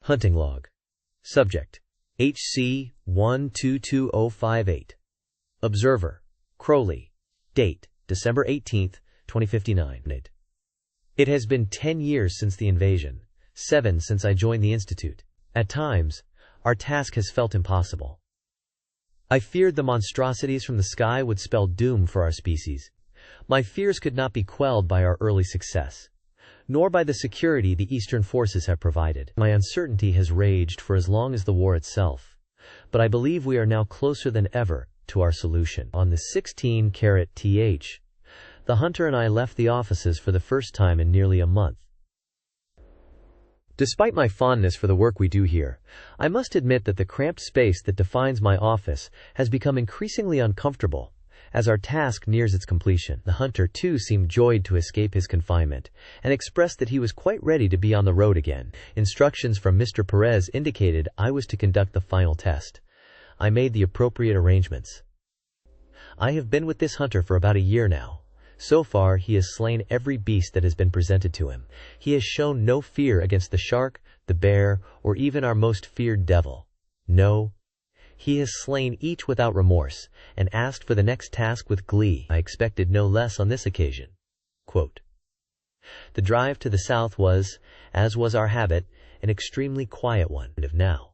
Hunting log. Subject: HC 122058. Observer: Crowley. Date: December 18, 2059. It has been 10 years since the invasion, 7 since I joined the Institute. At times, our task has felt impossible. I feared the monstrosities from the sky would spell doom for our species. My fears could not be quelled by our early success, nor by the security the Eastern forces have provided. My uncertainty has raged for as long as the war itself, but I believe we are now closer than ever to our solution. On the 16-th, the hunter and I left the offices for the first time in nearly a month. Despite my fondness for the work we do here, I must admit that the cramped space that defines my office has become increasingly uncomfortable as our task nears its completion. The hunter, too, seemed joyed to escape his confinement and expressed that he was quite ready to be on the road again. Instructions from Mr. Perez indicated I was to conduct the final test. I made the appropriate arrangements. I have been with this hunter for about a year now. So far, he has slain every beast that has been presented to him. He has shown no fear against the shark, the bear, or even our most feared devil. No, he has slain each without remorse, and asked for the next task with glee. I expected no less on this occasion. Quote, the drive to the south was, as was our habit, an extremely quiet one. Now,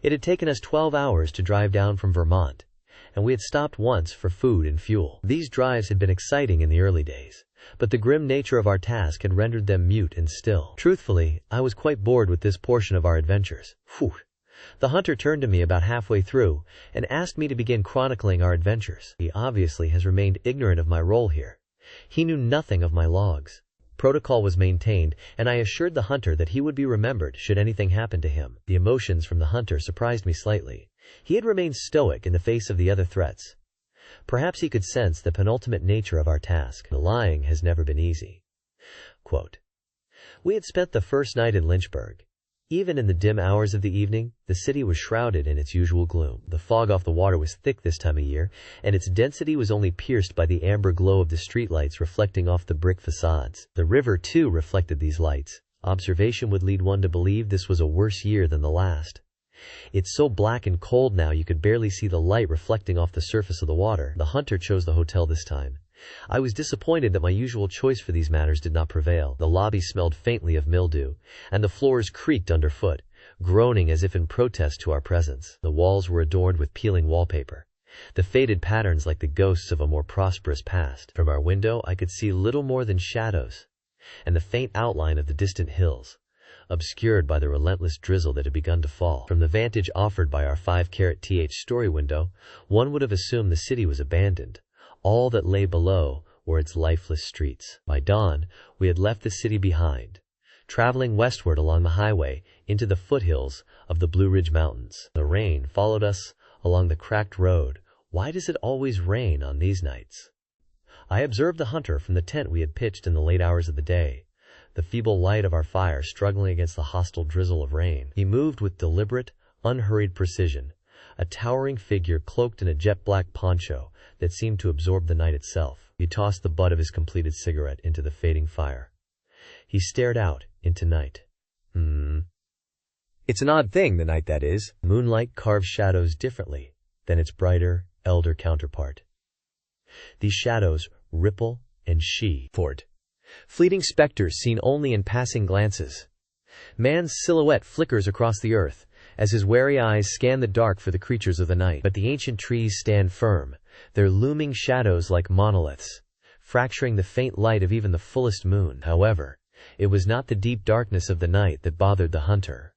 it had taken us 12 hours to drive down from Vermont, and we had stopped once for food and fuel. These drives had been exciting in the early days, but the grim nature of our task had rendered them mute and still. Truthfully, I was quite bored with this portion of our adventures. Phew. The hunter turned to me about halfway through and asked me to begin chronicling our adventures. He obviously has remained ignorant of my role here. He knew nothing of my logs. Protocol was maintained, and I assured the hunter that he would be remembered should anything happen to him. The emotions from the hunter surprised me slightly. He had remained stoic in the face of the other threats. Perhaps he could sense the penultimate nature of our task. The lying has never been easy. Quote, we had spent the first night in Lynchburg. Even in the dim hours of the evening, the city was shrouded in its usual gloom. The fog off the water was thick this time of year, and its density was only pierced by the amber glow of the streetlights reflecting off the brick facades. The river, too, reflected these lights. Observation would lead one to believe this was a worse year than the last. It's so black and cold now you could barely see the light reflecting off the surface of the water. The hunter chose the hotel this time. I was disappointed that my usual choice for these matters did not prevail. The lobby smelled faintly of mildew, and the floors creaked underfoot, groaning as if in protest to our presence. The walls were adorned with peeling wallpaper, the faded patterns like the ghosts of a more prosperous past. From our window I could see little more than shadows, and the faint outline of the distant hills, obscured by the relentless drizzle that had begun to fall. From the vantage offered by our 5-th story window, one would have assumed the city was abandoned. All that lay below were its lifeless streets. By dawn, we had left the city behind, traveling westward along the highway into the foothills of the Blue Ridge Mountains. The rain followed us along the cracked road. Why does it always rain on these nights? I observed the hunter from the tent we had pitched in the late hours of the day, the feeble light of our fire struggling against the hostile drizzle of rain. He moved with deliberate, unhurried precision, a towering figure cloaked in a jet-black poncho that seemed to absorb the night itself. He tossed the butt of his completed cigarette into the fading fire. He stared out into night. It's an odd thing, the night, that is. Moonlight carves shadows differently than its brighter, elder counterpart. These shadows ripple and fleeting specters seen only in passing glances. Man's silhouette flickers across the earth as his wary eyes scan the dark for the creatures of the night. But the ancient trees stand firm, their looming shadows like monoliths, fracturing the faint light of even the fullest moon. However, it was not the deep darkness of the night that bothered the hunter,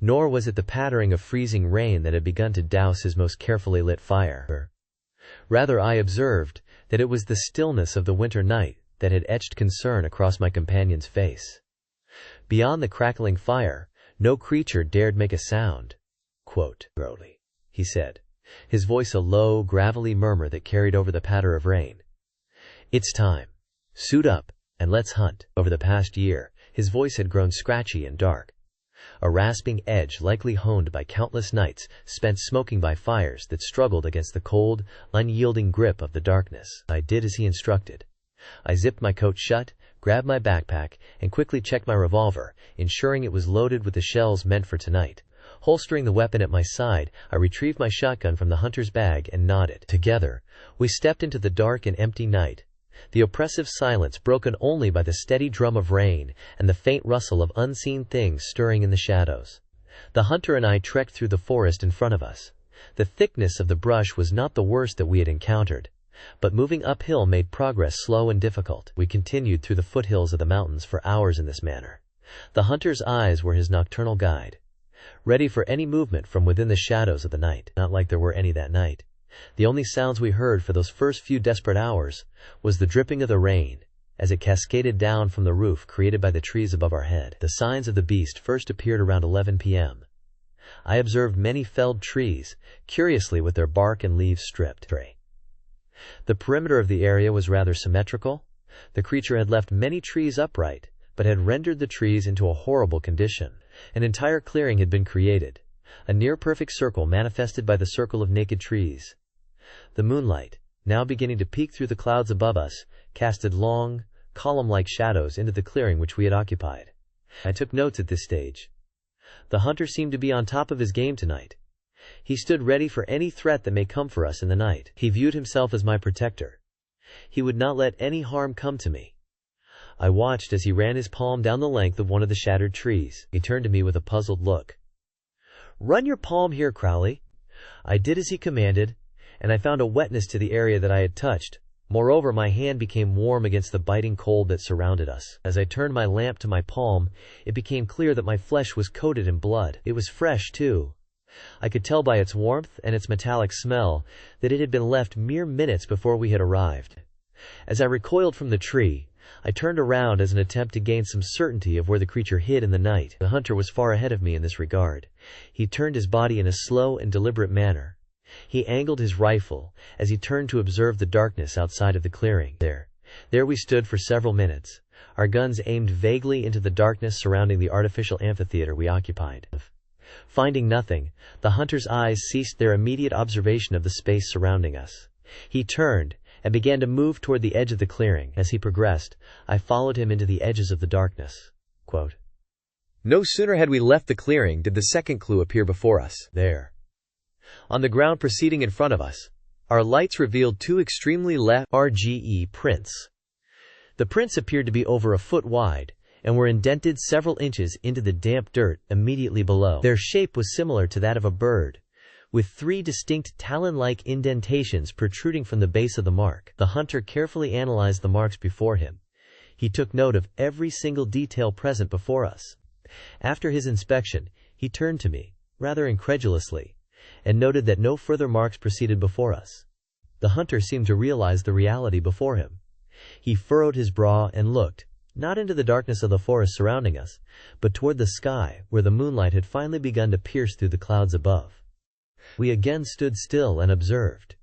nor was it the pattering of freezing rain that had begun to douse his most carefully lit fire. Rather, I observed that it was the stillness of the winter night that had etched concern across my companion's face. Beyond the crackling fire, no creature dared make a sound. Quote, "Growly," he said, his voice a low, gravelly murmur that carried over the patter of rain. "It's time. Suit up, and let's hunt." Over the past year, his voice had grown scratchy and dark, a rasping edge likely honed by countless nights spent smoking by fires that struggled against the cold, unyielding grip of the darkness. I did as he instructed. I zipped my coat shut, grabbed my backpack, and quickly checked my revolver, ensuring it was loaded with the shells meant for tonight. Holstering the weapon at my side, I retrieved my shotgun from the hunter's bag and nodded. Together, we stepped into the dark and empty night. The oppressive silence broken only by the steady drum of rain and the faint rustle of unseen things stirring in the shadows. The hunter and I trekked through the forest in front of us. The thickness of the brush was not the worst that we had encountered, but moving uphill made progress slow and difficult. We continued through the foothills of the mountains for hours in this manner. The hunter's eyes were his nocturnal guide, ready for any movement from within the shadows of the night. Not like there were any that night. The only sounds we heard for those first few desperate hours was the dripping of the rain as it cascaded down from the roof created by the trees above our head. The signs of the beast first appeared around 11 p.m. I observed many felled trees, curiously with their bark and leaves stripped. The perimeter of the area was rather symmetrical. The creature had left many trees upright, but had rendered the trees into a horrible condition. An entire clearing had been created, a near-perfect circle manifested by the circle of naked trees. The moonlight, now beginning to peek through the clouds above us, casted long, column-like shadows into the clearing which we had occupied. I took notes at this stage. The hunter seemed to be on top of his game tonight. He stood ready for any threat that may come for us in the night. He viewed himself as my protector. He would not let any harm come to me. I watched as he ran his palm down the length of one of the shattered trees. He turned to me with a puzzled look. "Run your palm here, Crowley." I did as he commanded, and I found a wetness to the area that I had touched. Moreover, my hand became warm against the biting cold that surrounded us. As I turned my lamp to my palm, it became clear that my flesh was coated in blood. It was fresh, too. I could tell by its warmth and its metallic smell that it had been left mere minutes before we had arrived. As I recoiled from the tree, I turned around as an attempt to gain some certainty of where the creature hid in the night. The hunter was far ahead of me in this regard. He turned his body in a slow and deliberate manner. He angled his rifle as he turned to observe the darkness outside of the clearing. There we stood for several minutes, our guns aimed vaguely into the darkness surrounding the artificial amphitheater we occupied. Finding nothing, the hunter's eyes ceased their immediate observation of the space surrounding us. He turned and began to move toward the edge of the clearing. As he progressed, I followed him into the edges of the darkness. Quote, "No sooner had we left the clearing did the second clue appear before us. There, on the ground proceeding in front of us, our lights revealed two extremely large prints. The prints appeared to be over a foot wide, and were indented several inches into the damp dirt immediately below. Their shape was similar to that of a bird, with three distinct talon-like indentations protruding from the base of the mark. The hunter carefully analyzed the marks before him. He took note of every single detail present before us. After his inspection, he turned to me, rather incredulously, and noted that no further marks proceeded before us. The hunter seemed to realize the reality before him. He furrowed his brow and looked, not into the darkness of the forest surrounding us, but toward the sky, where the moonlight had finally begun to pierce through the clouds above. We again stood still and observed.